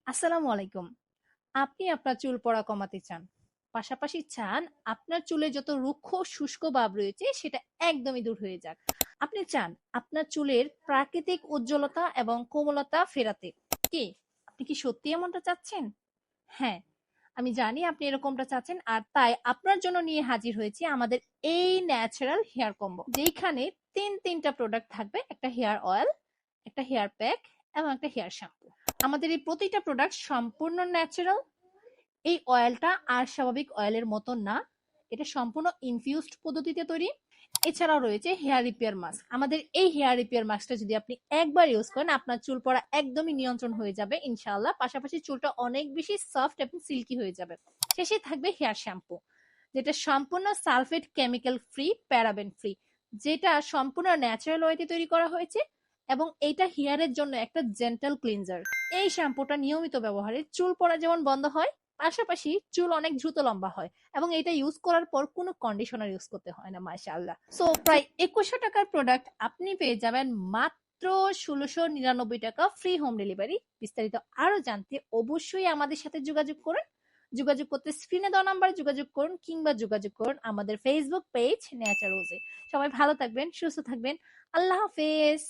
আসসালামু আলাইকুম। আপনি আপনার চুল পড়া কমাতে চান। পাশাপাশি চান আপনার চুলে যত রুক্ষ শুষ্ক ভাব রয়েছে সেটা একদমই দূর হয়ে যাক। আপনি চান আপনার চুলের প্রাকৃতিক উজ্জ্বলতা এবং কোমলতা ফেরাতে। কি? আপনি কি সত্যি এমনটা চাচ্ছেন? হ্যাঁ, আমি জানি আপনি এরকমটা চাচ্ছেন আর তাই আপনার জন্য নিয়ে হাজির হয়েছি আমাদের এই ন্যাচারাল হেয়ার কম্বো। যেইখানে তিনটা প্রোডাক্ট থাকবে, একটা হেয়ার অয়েল, একটা হেয়ার প্যাক এবং একটা হেয়ার শ্যাম্পু। আমাদের এই প্রতিটা প্রোডাক্ট সম্পূর্ণ ন্যাচারাল। এই অয়েলটা আর স্বাভাবিক অয়েলের মতো না, এটা সম্পূর্ণ ইনফিউজড পদ্ধতিতে তৈরি। এছাড়াও রয়েছে হেয়ার রিপেয়ার মাস্ক। আমাদের এই হেয়ার রিপেয়ার মাস্কটা যদি আপনি একবার ইউজ করেন আপনার চুল পড়া একদমই নিয়ন্ত্রণ হয়ে যাবে ইনশাআল্লাহ। পাশাপাশি চুলটা অনেক বেশি সফট এবং সিল্কি হয়ে যাবে। শেষে থাকবে হেয়ার শ্যাম্পু, যেটা সম্পূর্ণ sulphate chemical free, paraben free, যেটা সম্পূর্ণ ন্যাচারাল ওয়েতে তৈরি করা হয়েছে এবং এইটা হেয়ারের জন্য একটা জেন্টাল ক্লিনজার। এই শ্যাম্পুটা নিয়মিত ব্যবহারে চুল পড়া যেমন বন্ধ হয়, পাশাপাশি চুল অনেক দ্রুত লম্বা হয় এবং এটা ইউজ করার পর কোনো কন্ডিশনার ইউজ করতে হয় না। মাশাআল্লাহ। সো প্রায় 2100 টাকার প্রোডাক্ট আপনি পেয়ে যাবেন মাত্র 1699 টাকা, ফ্রি হোম ডেলিভারি। বিস্তারিত আরো জানতে অবশ্যই আমাদের সাথে যোগাযোগ করুন। যোগাযোগ করতে স্ক্রিনে দেওয়া নাম্বারে যোগাযোগ করুন কিংবা যোগাযোগ করুন আমাদের ফেসবুক পেজ ন্যাচারোজে। সবাই ভালো থাকবেন, সুস্থ থাকবেন। আল্লাহ হাফেজ।